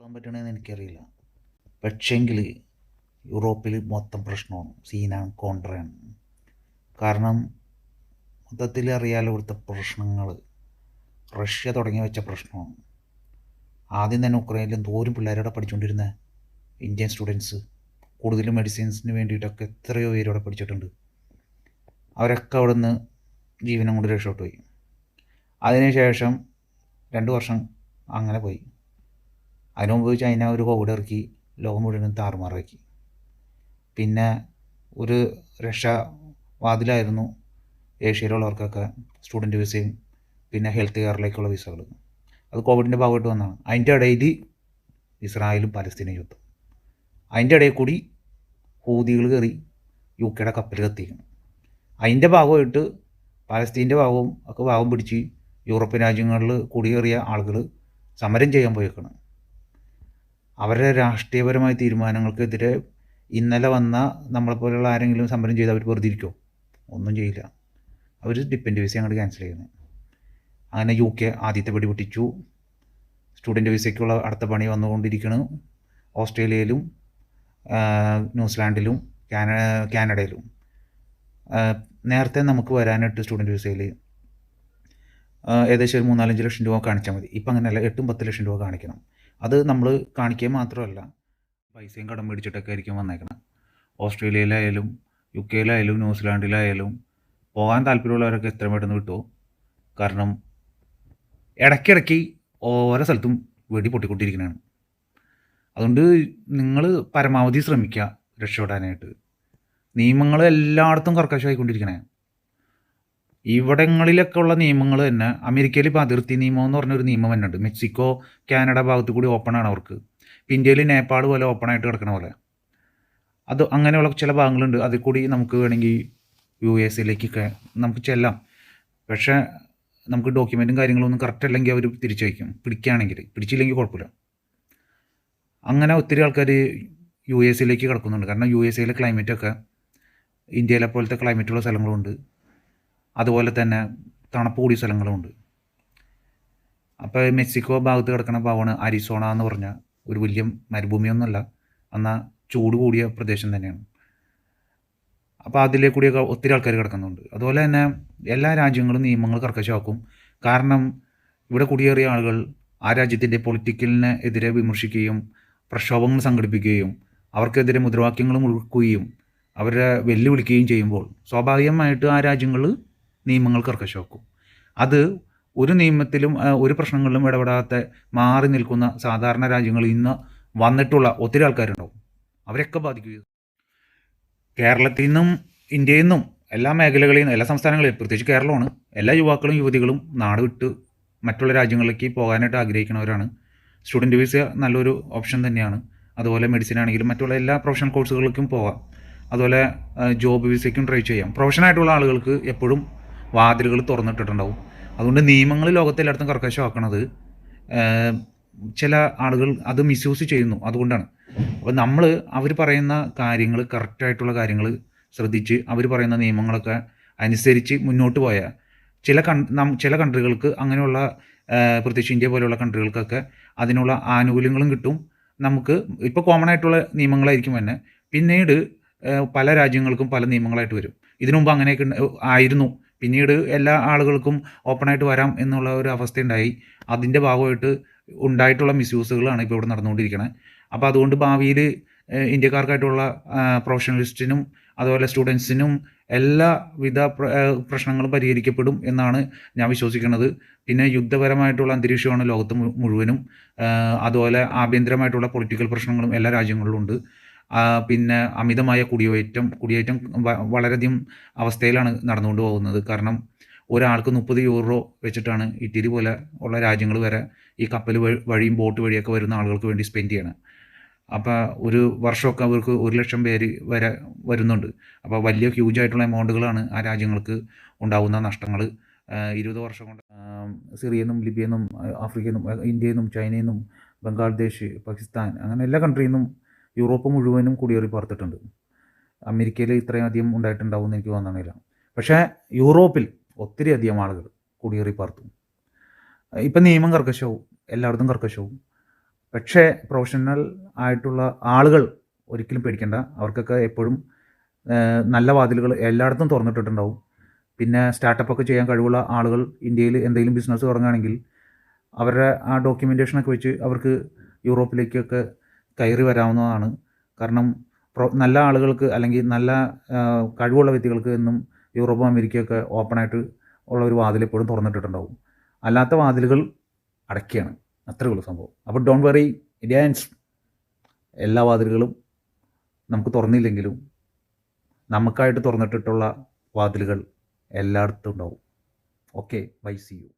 ഉൾക്കൊള്ളാൻ പറ്റണമെന്ന് എനിക്കറിയില്ല. പക്ഷേങ്കിൽ യൂറോപ്പിൽ മൊത്തം പ്രശ്നമാണ്, സീനാണ്, കോൺട്രയാണ്. കാരണം മൊത്തത്തിൽ അറിയാലോ ഇവിടുത്തെ പ്രശ്നങ്ങൾ. റഷ്യ തുടങ്ങി വെച്ച പ്രശ്നമാണ്. ആദ്യം തന്നെ ഉക്രൈനിൽ എന്തോരം പിള്ളേരോടെ പഠിച്ചുകൊണ്ടിരുന്നത്, ഇന്ത്യൻ സ്റ്റുഡൻസ്. കൂടുതലും മെഡിസിൻസിന് വേണ്ടിയിട്ടൊക്കെ എത്രയോ പേരോടെ പഠിച്ചിട്ടുണ്ട്. അവരൊക്കെ അവിടെ നിന്ന് ജീവനം കൊണ്ട് രക്ഷപ്പെട്ടു പോയി. അതിനുശേഷം 2 വർഷം അങ്ങനെ പോയി. അതിനു മുമ്പ് ചൈന ഒരു കോവിഡ് ഇറക്കി ലോകം മുഴുവനും താറുമാറാക്കി. പിന്നെ ഒരു രക്ഷാവാതിലായിരുന്നു ഏഷ്യയിലുള്ളവർക്കൊക്കെ സ്റ്റുഡൻറ്റ് വിസയും പിന്നെ ഹെൽത്ത് കെയറിലേക്കുള്ള വിസകൾ. അത് കോവിഡിൻ്റെ ഭാഗമായിട്ട് വന്നതാണ്. അതിൻ്റെ ഇടയിൽ ഇസ്രായേലും പലസ്തീനും യുദ്ധം. അതിൻ്റെ ഇടയിൽ കൂടി ഹൂതികൾ കയറി UK കപ്പൽ കത്തിക്കണം. അതിൻ്റെ ഭാഗമായിട്ട് പലസ്തീൻ്റെ ഭാഗവും ഒക്കെ ഭാഗം പിടിച്ച് യൂറോപ്യൻ രാജ്യങ്ങളിൽ കുടിയേറിയ ആളുകൾ സമരം ചെയ്യാൻ പോയേക്കണം. അവരുടെ രാഷ്ട്രീയപരമായ തീരുമാനങ്ങൾക്കെതിരെ ഇന്നലെ വന്ന നമ്മളെപ്പോലെയുള്ള ആരെങ്കിലും സമരം ചെയ്ത് അവർ വെറുതെ ഇരിക്കുമോ? ഒന്നും ചെയ്യില്ല. അവർ ഡിപ്പെൻഡ് വിസ അങ്ങോട്ട് ക്യാൻസൽ ചെയ്യുന്നത്. അങ്ങനെ UK ആദ്യത്തെ പടി പൊട്ടിച്ചു. സ്റ്റുഡൻറ്റ് വിസയ്ക്കുള്ള അടുത്ത പണി വന്നുകൊണ്ടിരിക്കുന്നു. ഓസ്ട്രേലിയയിലും ന്യൂസിലാൻഡിലും കാനഡയിലും. നേരത്തെ നമുക്ക് വരാനായിട്ട് സ്റ്റുഡൻറ്റ് വിസയിൽ ഏകദേശം ഒരു 3-4 ലക്ഷം രൂപ കാണിച്ചാൽ മതി. ഇപ്പം അങ്ങനെയല്ല, 8-10 ലക്ഷം രൂപ കാണിക്കണം. അത് നമ്മൾ കാണിക്കുക മാത്രമല്ല, പൈസയും കടം മേടിച്ചിട്ടൊക്കെ ആയിരിക്കും വന്നേക്കണം. ഓസ്ട്രേലിയയിലായാലും UK ന്യൂസിലാൻഡിലായാലും പോകാൻ താല്പര്യമുള്ളവരൊക്കെ എത്ര പെട്ടെന്ന് വിട്ടു. കാരണം ഇടയ്ക്കിടയ്ക്ക് ഓരോ സ്ഥലത്തും വെടി പൊട്ടിക്കൊണ്ടിരിക്കുന്നതാണ്. അതുകൊണ്ട് നിങ്ങൾ പരമാവധി ശ്രമിക്കുക രക്ഷപ്പെടാനായിട്ട്. നിയമങ്ങൾ എല്ലായിടത്തും കർക്കശമായിക്കൊണ്ടിരിക്കണേ. ഇവിടങ്ങളിലൊക്കെ ഉള്ള നിയമങ്ങൾ തന്നെ അമേരിക്കയിൽ ഇപ്പോൾ അതിർത്തി നിയമം എന്ന് പറഞ്ഞൊരു നിയമം തന്നെ ഉണ്ട്. മെക്സിക്കോ കാനഡ ഭാഗത്ത് കൂടി ഓപ്പണാണ് അവർക്ക്. ഇപ്പോൾ ഇന്ത്യയിൽ നേപ്പാൾ പോലെ ഓപ്പണായിട്ട് കിടക്കണ പോലെ അത് അങ്ങനെയുള്ള ചില ഭാഗങ്ങളുണ്ട്. അതിൽ കൂടി നമുക്ക് വേണമെങ്കിൽ USA നമുക്ക് ചെല്ലാം. പക്ഷേ നമുക്ക് ഡോക്യുമെൻറ്റും കാര്യങ്ങളൊന്നും കറക്റ്റ് അല്ലെങ്കിൽ അവർ തിരിച്ചയക്കും, പിടിക്കുകയാണെങ്കിൽ. പിടിച്ചില്ലെങ്കിൽ കുഴപ്പമില്ല. അങ്ങനെ ഒത്തിരി ആൾക്കാർ USA കിടക്കുന്നുണ്ട്. കാരണം USA ക്ലൈമറ്റൊക്കെ ഇന്ത്യയിലെ പോലത്തെ ക്ലൈമറ്റുള്ള സ്ഥലങ്ങളുണ്ട്, അതുപോലെ തന്നെ തണുപ്പ് കൂടിയ സ്ഥലങ്ങളുമുണ്ട്. അപ്പോൾ മെക്സിക്കോ ഭാഗത്ത് കിടക്കുന്ന ഭാഗമാണ് അരിസോണ എന്ന് പറഞ്ഞ ഒരു വലിയ മരുഭൂമിയൊന്നുമല്ല, എന്നാൽ ചൂട് കൂടിയ പ്രദേശം തന്നെയാണ്. അപ്പോൾ അതിലേ കൂടിയൊക്കെ ഒത്തിരി ആൾക്കാർ കിടക്കുന്നുണ്ട്. അതുപോലെ തന്നെ എല്ലാ രാജ്യങ്ങളും നിയമങ്ങൾ കർക്കശമാക്കും. കാരണം ഇവിടെ കുടിയേറിയ ആളുകൾ ആ രാജ്യത്തിൻ്റെ പൊളിറ്റിക്കലിന് എതിരെ വിമർശിക്കുകയും പ്രക്ഷോഭങ്ങൾ സംഘടിപ്പിക്കുകയും അവർക്കെതിരെ മുദ്രാവാക്യങ്ങൾ മുഴക്കുകയും അവരെ വെല്ലുവിളിക്കുകയും ചെയ്യുമ്പോൾ സ്വാഭാവികമായിട്ട് ആ രാജ്യങ്ങൾ നിയമങ്ങൾ കർക്കശമാക്കും. അത് ഒരു നിയമത്തിലും ഒരു പ്രശ്നങ്ങളിലും ഇടപെടാത്ത മാറി നിൽക്കുന്ന സാധാരണ രാജ്യങ്ങളിൽ ഇന്ന് വന്നിട്ടുള്ള ഒത്തിരി ആൾക്കാരുണ്ടാവും. അവരൊക്കെ ബാധിക്കുക. കേരളത്തിൽ നിന്നും ഇന്ത്യയിൽ നിന്നും എല്ലാ മേഖലകളിൽ നിന്നും എല്ലാ സംസ്ഥാനങ്ങളിലും, പ്രത്യേകിച്ച് കേരളമാണ്, എല്ലാ യുവാക്കളും യുവതികളും നാട് വിട്ട് മറ്റുള്ള രാജ്യങ്ങളിലേക്ക് പോകാനായിട്ട് ആഗ്രഹിക്കുന്നവരാണ്. സ്റ്റുഡൻറ്റ് വിസ നല്ലൊരു ഓപ്ഷൻ തന്നെയാണ്. അതുപോലെ മെഡിസിൻ ആണെങ്കിലും മറ്റുള്ള എല്ലാ പ്രൊഫഷണൽ കോഴ്സുകൾക്കും പോകാം. അതുപോലെ ജോബ് വിസയ്ക്കും ട്രൈ ചെയ്യാം. പ്രൊഫഷനായിട്ടുള്ള ആളുകൾക്ക് എപ്പോഴും വാതിലുകൾ തുറന്നിട്ടിട്ടുണ്ടാവും. അതുകൊണ്ട് നിയമങ്ങൾ ലോകത്തെല്ലായിടത്തും കർക്കശമാക്കണത് ചില ആളുകൾ അത് മിസ്യൂസ് ചെയ്യുന്നു. അതുകൊണ്ടാണ്. അപ്പോൾ നമ്മൾ അവർ പറയുന്ന കാര്യങ്ങൾ, കറക്റ്റായിട്ടുള്ള കാര്യങ്ങൾ ശ്രദ്ധിച്ച് അവർ പറയുന്ന നിയമങ്ങളൊക്കെ അനുസരിച്ച് മുന്നോട്ട് പോയാൽ ചില കൺട്രികൾക്ക് അങ്ങനെയുള്ള, പ്രത്യേകിച്ച് ഇന്ത്യ പോലെയുള്ള കൺട്രികൾക്കൊക്കെ അതിനുള്ള ആനുകൂല്യങ്ങളും കിട്ടും. നമുക്ക് ഇപ്പോൾ കോമൺ ആയിട്ടുള്ള നിയമങ്ങളായിരിക്കും തന്നെ, പിന്നീട് പല രാജ്യങ്ങൾക്കും പല നിയമങ്ങളായിട്ട് വരും. ഇതിനു മുമ്പ് അങ്ങനെയൊക്കെ ആയിരുന്നു. പിന്നീട് എല്ലാ ആളുകൾക്കും ഓപ്പണായിട്ട് വരാം എന്നുള്ള ഒരു അവസ്ഥയുണ്ടായി. അതിൻ്റെ ഭാഗമായിട്ട് ഉണ്ടായിട്ടുള്ള മിസ്യൂസുകളാണ് ഇപ്പോൾ ഇവിടെ നടന്നുകൊണ്ടിരിക്കുന്നത്. അപ്പോൾ അതുകൊണ്ട് ഭാവിയിൽ ഇന്ത്യക്കാർക്കായിട്ടുള്ള പ്രൊഫഷണലിസ്റ്റിനും അതുപോലെ സ്റ്റുഡൻസിനും എല്ലാവിധ പ്രശ്നങ്ങളും പരിഹരിക്കപ്പെടും എന്നാണ് ഞാൻ വിശ്വസിക്കുന്നത്. പിന്നെ യുദ്ധപരമായിട്ടുള്ള അന്തരീക്ഷമാണ് ലോകത്ത് മുഴുവനും. അതുപോലെ ആഭ്യന്തരമായിട്ടുള്ള പൊളിറ്റിക്കൽ പ്രശ്നങ്ങളും എല്ലാ രാജ്യങ്ങളിലും ഉണ്ട്. പിന്നെ അമിതമായ കുടിയേറ്റം വളരെയധികം അവസ്ഥയിലാണ് നടന്നുകൊണ്ട് പോകുന്നത്. കാരണം ഒരാൾക്ക് 30 യൂറോ വെച്ചിട്ടാണ് ഇറ്റലി പോലെ ഉള്ള രാജ്യങ്ങൾ വരെ ഈ കപ്പൽ വഴിയും ബോട്ട് വഴിയൊക്കെ വരുന്ന ആളുകൾക്ക് വേണ്ടി സ്പെൻഡ് ചെയ്യണം. അപ്പോൾ ഒരു വർഷമൊക്കെ അവർക്ക് 1 ലക്ഷം പേര് വരെ വരുന്നുണ്ട്. അപ്പോൾ വലിയ ഹ്യൂജായിട്ടുള്ള എമൗണ്ടുകളാണ് ആ രാജ്യങ്ങൾക്ക് ഉണ്ടാകുന്ന നഷ്ടങ്ങൾ. 20 വർഷം കൊണ്ട് സിറിയയിൽ നിന്നും ലിബിയയിൽ നിന്നും ആഫ്രിക്കയിൽ നിന്നും ഇന്ത്യയിൽ നിന്നും ചൈനയിൽ നിന്നും ബംഗ്ലാദേശ്, പാകിസ്ഥാൻ, അങ്ങനെ എല്ലാ കൺട്രിയിൽ നിന്നും യൂറോപ്പ് മുഴുവനും കുടിയേറി പാർത്തിട്ടുണ്ട്. അമേരിക്കയിൽ ഇത്രയും അധികം ഉണ്ടായിട്ടുണ്ടാവുമെന്ന് എനിക്ക് തോന്നണില്ല. പക്ഷേ യൂറോപ്പിൽ ഒത്തിരി അധികം ആളുകൾ കുടിയേറി പാർത്തു. ഇപ്പം നിയമം കർക്കശവും, എല്ലായിടത്തും കർക്കശവും. പക്ഷേ പ്രൊഫഷണൽ ആയിട്ടുള്ള ആളുകൾ ഒരിക്കലും പേടിക്കേണ്ട. അവർക്കൊക്കെ എപ്പോഴും നല്ല വാതിലുകൾ എല്ലായിടത്തും തുറന്നിട്ടിട്ടുണ്ടാവും. പിന്നെ സ്റ്റാർട്ടപ്പൊക്കെ ചെയ്യാൻ കഴിവുള്ള ആളുകൾ ഇന്ത്യയിൽ എന്തെങ്കിലും ബിസിനസ് തുടങ്ങുകയാണെങ്കിൽ അവരുടെ ആ ഡോക്യുമെൻറ്റേഷനൊക്കെ വെച്ച് അവർക്ക് യൂറോപ്പിലേക്കൊക്കെ കയറി വരാവുന്നതാണ്. കാരണം നല്ല ആളുകൾക്ക് അല്ലെങ്കിൽ നല്ല കഴിവുള്ള വ്യക്തികൾക്ക് എന്നും യൂറോപ്പും അമേരിക്കയൊക്കെ ഓപ്പണായിട്ട് ഉള്ള ഒരു വാതിൽ എപ്പോഴും തുറന്നിട്ടിട്ടുണ്ടാവും. അല്ലാത്ത വാതിലുകൾ അടയ്ക്കുകയാണ്. അത്രേ ഉള്ളൂ സംഭവം. അപ്പോൾ ഡോണ്ട് വറി ഇന്ത്യൻസ്, എല്ലാ വാതിലുകളും നമുക്ക് തുറന്നില്ലെങ്കിലും നമുക്കായിട്ട് തുറന്നിട്ടിട്ടുള്ള വാതിലുകൾ എല്ലായിടത്തും ഉണ്ടാവും. Okay, bye, see U.